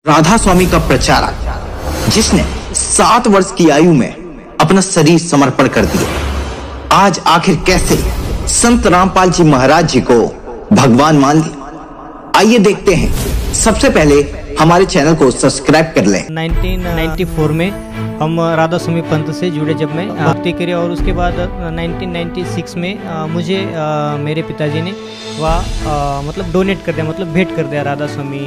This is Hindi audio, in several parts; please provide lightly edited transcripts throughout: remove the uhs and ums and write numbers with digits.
राधा स्वामी का प्रचारक जिसने 7 वर्ष की आयु में अपना शरीर समर्पण कर दिया, आज आखिर कैसे संत रामपाल जी महाराज जी को भगवान मान लिया। आइए देखते हैं। सबसे पहले हमारे चैनल को सब्सक्राइब कर लें। 1994 में हम राधा स्वामी पंथ से जुड़े जब मैं भक्ति करी, और उसके बाद 1996 में मुझे मेरे पिताजी ने वह मतलब डोनेट कर दिया, मतलब भेंट कर दिया राधा स्वामी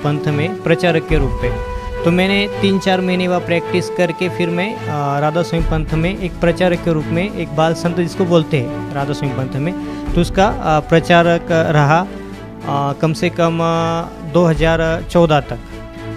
पंथ में प्रचारक के रूप में। तो मैंने 3-4 महीने वह प्रैक्टिस करके फिर मैं राधा स्वामी पंथ में एक प्रचारक के रूप में, एक बाल संत जिसको बोलते हैं राधा स्वामी पंथ में, तो उसका प्रचारक रहा कम से कम 2014 तक।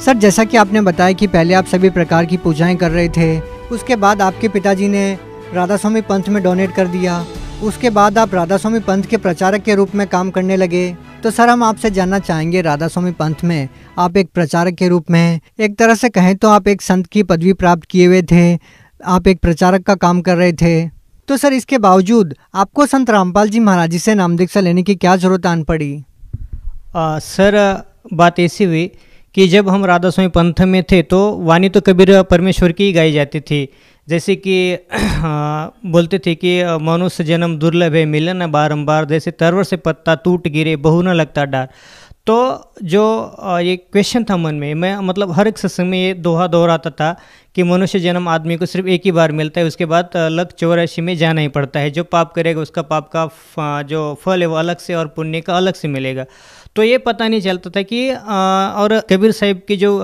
सर, जैसा कि आपने बताया कि पहले आप सभी प्रकार की पूजाएं कर रहे थे, उसके बाद आपके पिताजी ने राधा स्वामी पंथ में डोनेट कर दिया, उसके बाद आप राधा स्वामी पंथ के प्रचारक के रूप में काम करने लगे। तो सर, हम आपसे जानना चाहेंगे, राधा स्वामी पंथ में आप एक प्रचारक के रूप में, एक तरह से कहें तो आप एक संत की पदवी प्राप्त किए हुए थे, आप एक प्रचारक का काम कर रहे थे, तो सर इसके बावजूद आपको संत रामपाल जी महाराज जी से नाम दीक्षा लेने की क्या जरूरत आन पड़ी? सर, बात ऐसी हुई कि जब हम राधा स्वामी पंथ में थे तो वाणी तो कबीर परमेश्वर की ही गाई जाती थी। जैसे कि बोलते थे कि मनुष्य जन्म दुर्लभ है, मिलन न बारंबार, जैसे तरवर से पत्ता टूट गिरे बहु न लगता डार। तो जो ये क्वेश्चन था मन में, मैं मतलब हर एक सत्संग में ये दोहा दोहराता था कि मनुष्य जन्म आदमी को सिर्फ एक ही बार मिलता है, उसके बाद लग 84 में जाना ही पड़ता है। जो पाप करेगा उसका पाप का जो फल है वो अलग से और पुण्य का अलग से मिलेगा। तो ये पता नहीं चलता था कि और कबीर साहिब की जो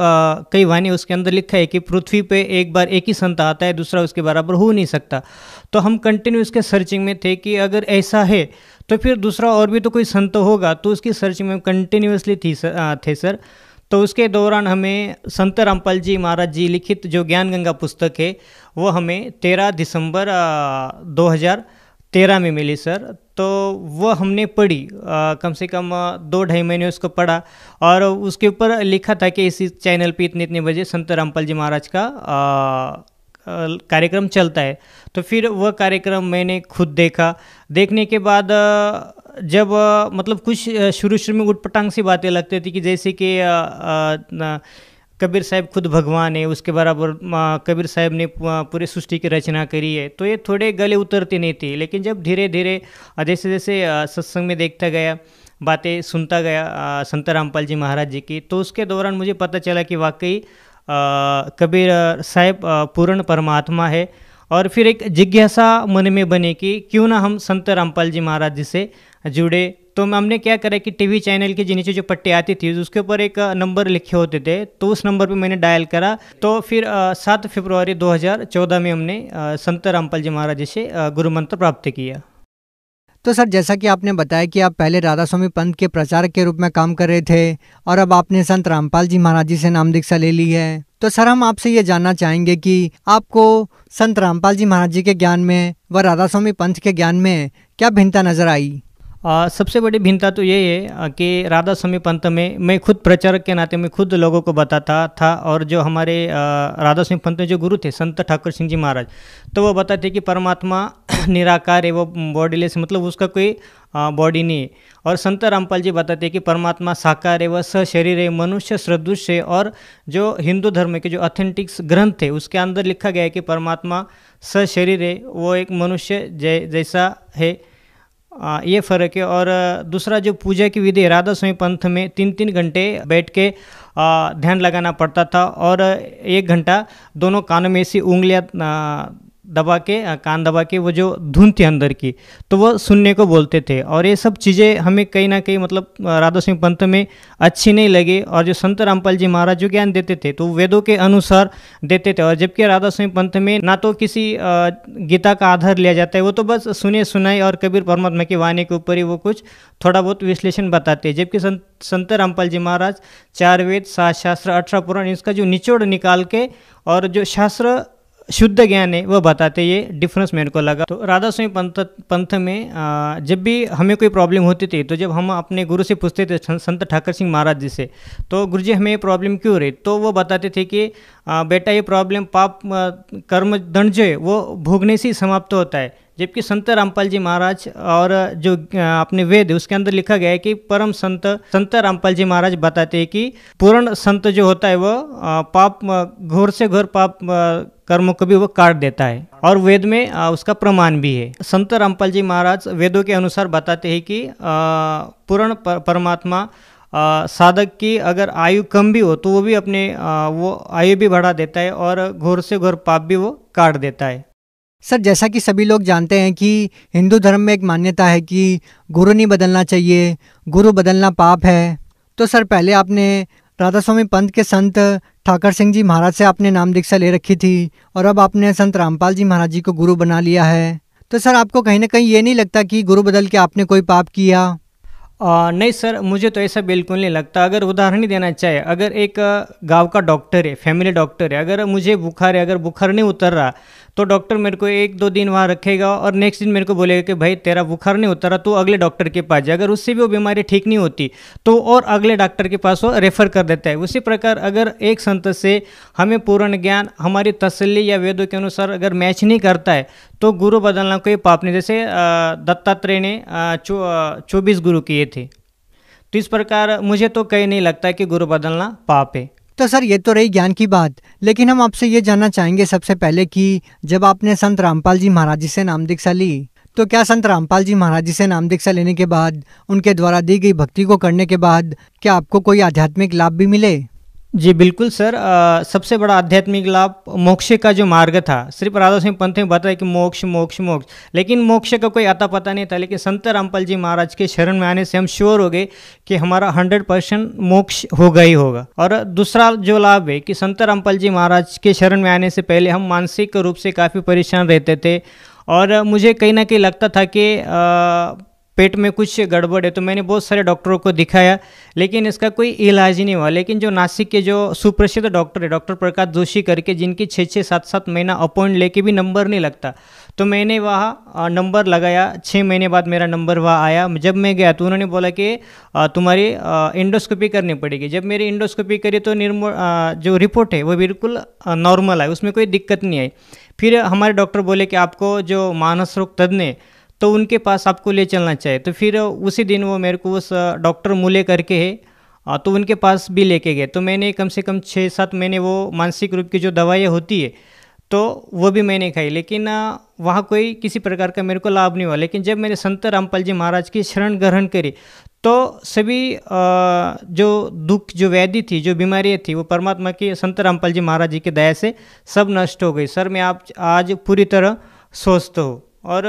कई वाणी उसके अंदर लिखा है कि पृथ्वी पे एक बार एक ही संत आता है, दूसरा उसके बराबर हो नहीं सकता। तो हम कंटिन्यू उसके सर्चिंग में थे कि अगर ऐसा है तो फिर दूसरा और भी तो कोई संत होगा, तो उसकी सर्चिंग में कंटिन्यूसली थे सर। तो उसके दौरान हमें संत रामपाल जी महाराज जी लिखित जो ज्ञान गंगा पुस्तक है वो हमें 13 दिसंबर 2013 में मिली सर। तो वो हमने पढ़ी, कम से कम 2-2.5 महीने उसको पढ़ा, और उसके ऊपर लिखा था कि इसी चैनल पे इतने बजे संत रामपाल जी महाराज का कार्यक्रम चलता है। तो फिर वह कार्यक्रम मैंने खुद देखा। देखने के बाद जब मतलब कुछ शुरू में उटपटांग सी बातें लगती थी कि जैसे कि कबीर साहब खुद भगवान है, उसके बराबर कबीर साहब ने पूरे सृष्टि की रचना करी है, तो ये थोड़े गले उतरते नहीं थे। लेकिन जब धीरे धीरे जैसे जैसे सत्संग में देखता गया, बातें सुनता गया संत रामपाल जी महाराज जी की, तो उसके दौरान मुझे पता चला कि वाकई कबीर साहब पूर्ण परमात्मा है। और फिर एक जिज्ञासा मन में बने कि क्यों ना हम संत रामपाल जी महाराज जी से जुड़े। तो हमने क्या करा कि टीवी चैनल के नीचे जो पट्टी आती थी उसके ऊपर एक नंबर लिखे होते थे, तो उस नंबर पे मैंने डायल करा। तो फिर 7 फरवरी 2014 में हमने संत रामपाल जी महाराज जी से गुरु मंत्र प्राप्त किया। तो सर, जैसा कि आपने बताया कि आप पहले राधा स्वामी पंथ के प्रचारक के रूप में काम कर रहे थे और अब आपने संत रामपाल जी महाराज जी से नाम दीक्षा ले ली है, तो सर हम आपसे ये जानना चाहेंगे कि आपको संत रामपाल जी महाराज जी के ज्ञान में व राधा स्वामी पंथ के ज्ञान में क्या भिन्नता नजर आई? सबसे बड़ी भिन्नता तो ये है कि राधा स्वामी पंथ में मैं खुद प्रचारक के नाते मैं खुद लोगों को बताता था, और जो हमारे राधा स्वामी पंथ में जो गुरु थे संत ठाकुर सिंह जी महाराज, तो वो बताते कि परमात्मा निराकार है, वो बॉडीलेस, मतलब उसका कोई बॉडी नहीं है। और संत रामपाल जी बताते हैं कि परमात्मा साकार है, वह सशरीर है, मनुष्य सदृश है। और जो हिंदू धर्म के जो ऑथेंटिक्स ग्रंथ है उसके अंदर लिखा गया है कि परमात्मा सशरीर है, वो एक मनुष्य जैसा है, ये फ़र्क है। और दूसरा जो पूजा की विधि है, राधा स्वामी पंथ में 3-3 घंटे बैठ के ध्यान लगाना पड़ता था, और 1 घंटा दोनों कानों में ऐसी उंगलियां दबा के, कान दबा के, वो जो धुन थी अंदर की, तो वो सुनने को बोलते थे। और ये सब चीज़ें हमें कहीं ना कहीं मतलब राधा स्वामी पंथ में अच्छी नहीं लगी। और जो संत रामपाल जी महाराज जो ज्ञान देते थे तो वेदों के अनुसार देते थे, और जबकि राधा स्वामी पंथ में ना तो किसी गीता का आधार लिया जाता है, वो तो बस सुने सुनाई और कबीर परमात्मा की वाणी के ऊपर ही वो कुछ थोड़ा बहुत विश्लेषण बताते हैं। जबकि संत रामपाल जी महाराज 4 वेद, 7 शास्त्र, 18 पुराण, इसका जो निचोड़ निकाल के और जो शास्त्र शुद्ध ज्ञान है वो बताते, ये डिफरेंस मेरे को लगा। तो राधा स्वामी पंथ में जब भी हमें कोई प्रॉब्लम होती थी, तो जब हम अपने गुरु से पूछते थे, संत ठाकर सिंह महाराज जी से, तो गुरु जी हमें ये प्रॉब्लम क्यों रही, तो वो बताते थे कि बेटा ये प्रॉब्लम पाप कर्म दंड जो है वो भोगने से ही समाप्त होता है। जबकि संत रामपाल जी महाराज और जो अपने वेद है उसके अंदर लिखा गया है कि परम संत रामपाल जी महाराज बताते हैं कि पूर्ण संत जो होता है वो पाप घोर से घोर पाप कर्मों को भी वो काट देता है, और वेद में उसका प्रमाण भी है। संत रामपाल जी महाराज वेदों के अनुसार बताते हैं कि पूर्ण परमात्मा साधक की अगर आयु कम भी हो तो वो भी अपने वो आयु भी बढ़ा देता है और घोर से घोर पाप भी वो काट देता है। सर, जैसा कि सभी लोग जानते हैं कि हिंदू धर्म में एक मान्यता है कि गुरु नहीं बदलना चाहिए, गुरु बदलना पाप है। तो सर, पहले आपने राधा स्वामी पंथ के संत ठाकर सिंह जी महाराज से आपने नाम दीक्षा ले रखी थी और अब आपने संत रामपाल जी महाराज जी को गुरु बना लिया है। तो सर, आपको कहीं ना कहीं ये नहीं लगता कि गुरु बदल के आपने कोई पाप किया? नहीं सर, मुझे तो ऐसा बिल्कुल नहीं लगता। अगर उदाहरण ही देना चाहे, अगर एक गांव का डॉक्टर है, फैमिली डॉक्टर है, अगर मुझे बुखार है, अगर बुखार नहीं उतर रहा तो डॉक्टर मेरे को 1-2 दिन वहाँ रखेगा और नेक्स्ट दिन मेरे को बोलेगा कि भाई तेरा बुखार नहीं उतरा, तो अगले डॉक्टर के पास जा। अगर उससे भी वो बीमारी ठीक नहीं होती तो और अगले डॉक्टर के पास वो रेफर कर देता है। उसी प्रकार अगर एक संत से हमें पूर्ण ज्ञान हमारी तसल्ली या वेदों के अनुसार अगर मैच नहीं करता है तो गुरु बदलना कोई पाप नहीं। जैसे दत्तात्रेय ने 24 गुरु किए थे, तो इस प्रकार मुझे तो कहीं नहीं लगता कि गुरु बदलना पाप है। तो सर, ये तो रही ज्ञान की बात, लेकिन हम आपसे ये जानना चाहेंगे सबसे पहले कि जब आपने संत रामपाल जी महाराज जी से नाम दीक्षा ली, तो क्या संत रामपाल जी महाराज जी से नाम दीक्षा लेने के बाद, उनके द्वारा दी गई भक्ति को करने के बाद, क्या आपको कोई आध्यात्मिक लाभ भी मिले? जी बिल्कुल सर, सबसे बड़ा आध्यात्मिक लाभ मोक्ष का जो मार्ग था, सिर्फ राधा स्वामी पंथ में बताया कि मोक्ष मोक्ष मोक्ष, लेकिन मोक्ष का कोई आता पता नहीं था। लेकिन संत रामपाल जी महाराज के शरण में आने से हम श्योर हो गए कि हमारा 100% मोक्ष होगा ही होगा। और दूसरा जो लाभ है कि संत रामपाल जी महाराज के शरण में आने से पहले हम मानसिक रूप से काफ़ी परेशान रहते थे और मुझे कहीं ना कहीं लगता था कि पेट में कुछ गड़बड़ है। तो मैंने बहुत सारे डॉक्टरों को दिखाया लेकिन इसका कोई इलाज ही नहीं हुआ। लेकिन जो नासिक के जो सुप्रसिद्ध डॉक्टर है, डॉक्टर प्रकाश जोशी करके, जिनकी 6-6 7-7 महीना अपॉइंट लेके भी नंबर नहीं लगता, तो मैंने वहाँ नंबर लगाया। 6 महीने बाद मेरा नंबर वहाँ आया। जब मैं गया तो उन्होंने बोला कि तुम्हारी इंडोस्कोपी करनी पड़ेगी। जब मेरी इंडोस्कोपी करी तो जो रिपोर्ट है वो बिल्कुल नॉर्मल है, उसमें कोई दिक्कत नहीं आई। फिर हमारे डॉक्टर बोले कि आपको जो मानस रोग तज्ञ है तो उनके पास आपको ले चलना चाहिए। तो फिर उसी दिन वो मेरे को उस डॉक्टर मूले करके है तो उनके पास भी लेके गए। तो मैंने कम से कम 6-7 महीने वो मानसिक रूप की जो दवाइयाँ होती है तो वो भी मैंने खाई, लेकिन वहाँ कोई किसी प्रकार का मेरे को लाभ नहीं हुआ। लेकिन जब मैंने संत रामपाल जी महाराज की शरण ग्रहण करी तो सभी जो दुख, जो व्याधि थी, जो बीमारियाँ थी, वो परमात्मा की संत रामपाल जी महाराज जी की दया से सब नष्ट हो गई। सर, मैं आज पूरी तरह स्वस्थ हूँ और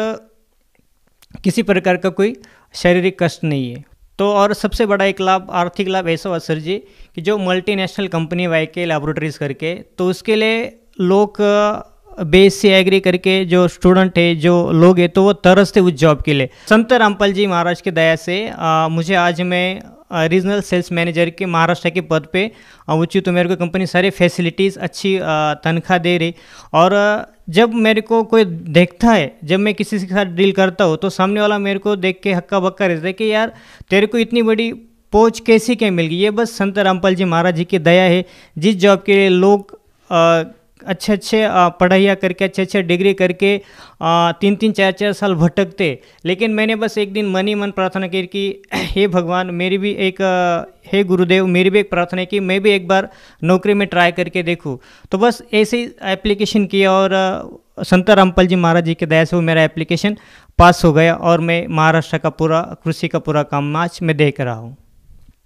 किसी प्रकार का कोई शारीरिक कष्ट नहीं है। तो और सबसे बड़ा एक लाभ, आर्थिक लाभ ऐसा हुआ सर जी कि जो मल्टीनेशनल कंपनी वाईके लैबोरेटरीज करके, तो उसके लिए लोग BSc एग्री करके जो स्टूडेंट है, जो लोग हैं, तो वो तरसते उस जॉब के लिए। संत रामपाल जी महाराज की दया से मुझे आज मैं रीजनल सेल्स मैनेजर के महाराष्ट्र के पद पे उचित, तो मेरे को कंपनी सारे फैसिलिटीज़, अच्छी तनख्वाह दे रही। और जब मेरे को कोई देखता है, जब मैं किसी के साथ डील करता हूँ, तो सामने वाला मेरे को देख के हक्का बक्का रहता है कि यार तेरे को इतनी बड़ी पहुँच कैसी क्या मिल गई। ये बस संत रामपाल जी महाराज जी की दया है। जिस जॉब के लिए लोग अच्छे पढ़ाइयाँ करके, अच्छे डिग्री करके 3-3 4-4 साल भटकते, लेकिन मैंने बस एक दिन मन ही मन प्रार्थना की कि हे भगवान, मेरी भी एक हे गुरुदेव, मेरी भी एक प्रार्थना है कि मैं भी एक बार नौकरी में ट्राई करके देखूं। तो बस ऐसे ही एप्लीकेशन किया और संत रामपाल जी महाराज जी की दया से वो मेरा एप्लीकेशन पास हो गया और मैं महाराष्ट्र का पूरा कृषि का पूरा काम आज मैं देख रहा हूँ।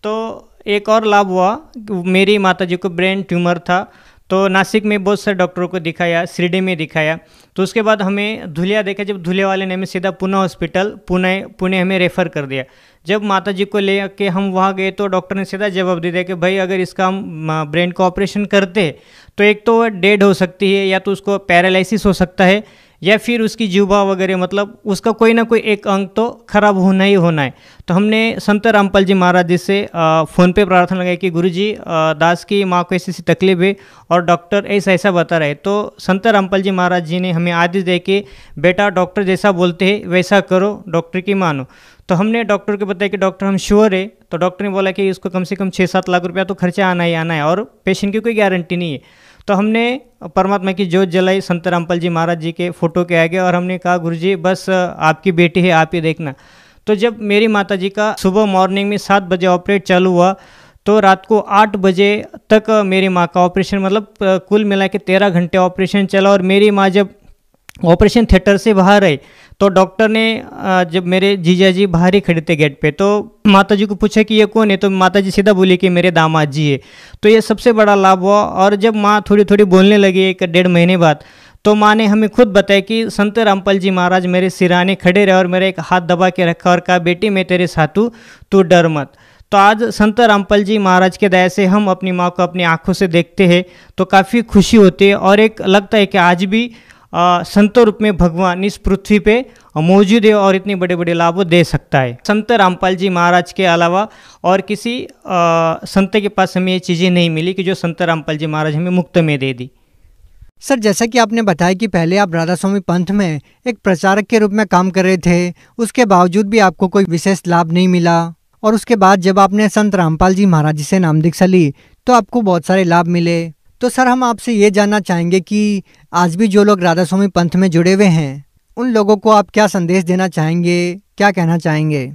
तो एक और लाभ हुआ, मेरी माता जी को ब्रेन ट्यूमर था, तो नासिक में बहुत सारे डॉक्टरों को दिखाया, शिरडी में दिखाया। तो उसके बाद हमें धुलिया देखा। जब धुलिया वाले ने हमें सीधा पुणे हॉस्पिटल पुणे हमें रेफ़र कर दिया। जब माता जी को ले के हम वहाँ गए तो डॉक्टर ने सीधा जवाब दे दिया कि भाई अगर इसका हम ब्रेन का ऑपरेशन करते तो एक तो डेड हो सकती है, या तो उसको पैरालिसिस हो सकता है, या फिर उसकी जीवा वगैरह, मतलब उसका कोई ना कोई एक अंग तो खराब होना ही होना है। तो हमने संत रामपाल जी महाराज जी से फ़ोन पे प्रार्थना लगाई कि गुरुजी दास की माँ को ऐसी ऐसी तकलीफ है और डॉक्टर ऐसा ऐसा बता रहे। तो संत रामपाल जी महाराज जी ने हमें आदेश दे कि बेटा डॉक्टर जैसा बोलते हैं वैसा करो, डॉक्टर की मानो। तो हमने डॉक्टर को बताया कि डॉक्टर हम श्योर है। तो डॉक्टर ने बोला कि इसको कम से कम 6-7 लाख रुपया तो खर्चा आना ही आना है और पेशेंट की कोई गारंटी नहीं है। तो हमने परमात्मा की जोत जलाई संत रामपाल जी महाराज जी के फ़ोटो के आगे और हमने कहा गुरुजी बस आपकी बेटी है, आप ही देखना। तो जब मेरी माता जी का सुबह मॉर्निंग में 7 बजे ऑपरेट चालू हुआ तो रात को 8 बजे तक मेरी माँ का ऑपरेशन, मतलब कुल मिला के 13 घंटे ऑपरेशन चला। और मेरी माँ जब ऑपरेशन थिएटर से बाहर आई तो डॉक्टर ने जब मेरे जीजा जी बाहर ही खड़े थे गेट पे, तो माता जी को पूछा कि ये कौन है, तो माता जी सीधा बोली कि मेरे दामाद जी है। तो ये सबसे बड़ा लाभ हुआ। और जब माँ थोड़ी थोड़ी बोलने लगी 1-1.5 महीने बाद, तो माँ ने हमें खुद बताया कि संत रामपाल जी महाराज मेरे सिराने खड़े रहे और मेरा एक हाथ दबा के रखा और कहा बेटी मैं तेरे साथ हूँ, तू डर मत। तो आज संत रामपाल जी महाराज के दया से हम अपनी माँ को अपनी आँखों से देखते हैं तो काफ़ी खुशी होती है और एक लगता है कि आज भी संत रूप में भगवान इस पृथ्वी पे मौजूद है और इतने बड़े बड़े लाभ दे सकता है। संत रामपाल जी महाराज के अलावा और किसी संत के पास हमें ये चीज़ें नहीं मिली कि जो संत रामपाल जी महाराज हमें मुफ्त में दे दी। सर, जैसा कि आपने बताया कि पहले आप राधा स्वामी पंथ में एक प्रचारक के रूप में काम कर रहे थे, उसके बावजूद भी आपको कोई विशेष लाभ नहीं मिला, और उसके बाद जब आपने संत रामपाल जी महाराज जी से नाम दीक्षा ली तो आपको बहुत सारे लाभ मिले। तो सर, हम आपसे ये जानना चाहेंगे कि आज भी जो लोग राधा स्वामी पंथ में जुड़े हुए हैं उन लोगों को आप क्या संदेश देना चाहेंगे, क्या कहना चाहेंगे?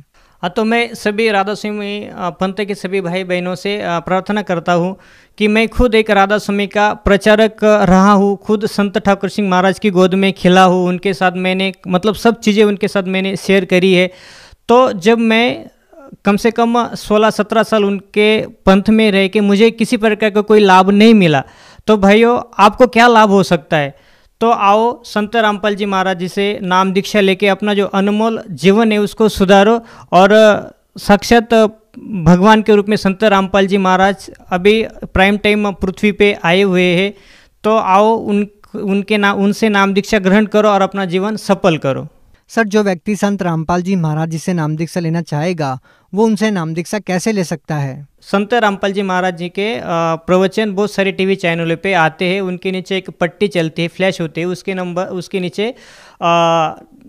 हाँ, तो मैं सभी राधा स्वामी पंथ के सभी भाई बहनों से प्रार्थना करता हूँ कि मैं खुद एक राधा स्वामी का प्रचारक रहा हूँ, खुद संत ठाकुर सिंह महाराज की गोद में खिला हूँ, उनके साथ मैंने मतलब सब चीज़ें उनके साथ मैंने शेयर करी है। तो जब मैं कम से कम 16-17 साल उनके पंथ में रह के मुझे किसी प्रकार का कोई लाभ नहीं मिला, तो भाइयों आपको क्या लाभ हो सकता है? तो आओ संत रामपाल जी महाराज जी से नाम दीक्षा लेके अपना जो अनमोल जीवन है उसको सुधारो। और साक्षात भगवान के रूप में संत रामपाल जी महाराज अभी प्राइम टाइम पृथ्वी पे आए हुए हैं, तो आओ उनसे नाम दीक्षा ग्रहण करो और अपना जीवन सफल करो। सर, जो व्यक्ति संत रामपाल जी महाराज जी से नाम दीक्षा लेना चाहेगा वो उनसे नाम दीक्षा कैसे ले सकता है? संत रामपाल जी महाराज जी के प्रवचन बहुत सारे टीवी चैनलों पे आते हैं, उनके नीचे एक पट्टी चलती है, फ्लैश होती है, उसके नीचे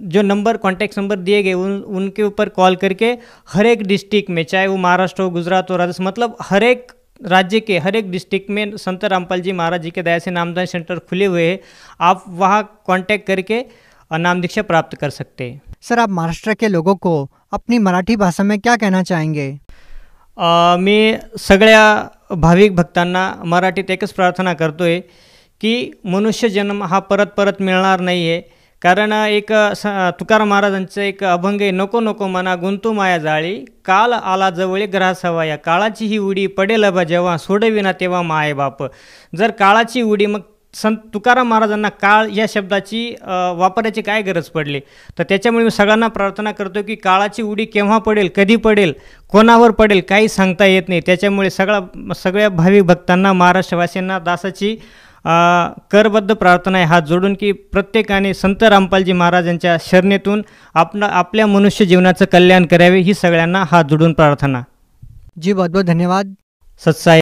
जो नंबर कॉन्टैक्ट नंबर दिए गए उनके ऊपर कॉल करके हर एक डिस्ट्रिक्ट में, चाहे वो महाराष्ट्र हो, गुजरात हो, राजस्थान, मतलब हर एक राज्य के हर एक डिस्ट्रिक्ट में संत रामपाल जी महाराज जी के दया से नामदान सेंटर खुले हुए हैं। आप वहाँ कॉन्टैक्ट करके नाम दीक्षा प्राप्त कर सकते हैं। सर, आप महाराष्ट्र के लोगों को अपनी मराठी भाषा में क्या कहना चाहेंगे? मी सगळ्या भाविक भक्तांना मराठीत एकच प्रार्थना करतोय की मनुष्य जन्म हा परत परत मिळणार नाही आहे। कारण एक तुकाराम महाराजांचं एक अभंग आहे, नको नको मना गुंतू माया जाळी, काल आला जवळी ग्रासावा, या काळाची ही उडी पडेल बा जेव्हा, सोडविना तेव्हा माय बाप। जर काळाची उडी, मग संत तुकाराम महाराजांना काळ या शब्दाची वापरायची काय गरज पडली, तर त्याच्यामुळे मी सगळ्यांना प्रार्थना करतो की काळाची उडी केव्हा पडेल, कधी पडेल, कोणावर पडेल काही सांगता येत नाही। त्याच्यामुळे सगळ्या भाविक भक्तांना, महाराष्ट्रवासीयांना दासाची करबद्ध प्रार्थना आहे हात जोडून की प्रत्येकाने संत रामपालजी महाराजांच्या शरणेतून आपल्या मनुष्य जीवनाचं कल्याण करावे, ही सगळ्यांना हात जोडून प्रार्थना। जी, बहुत बहुत धन्यवाद। सत्साई।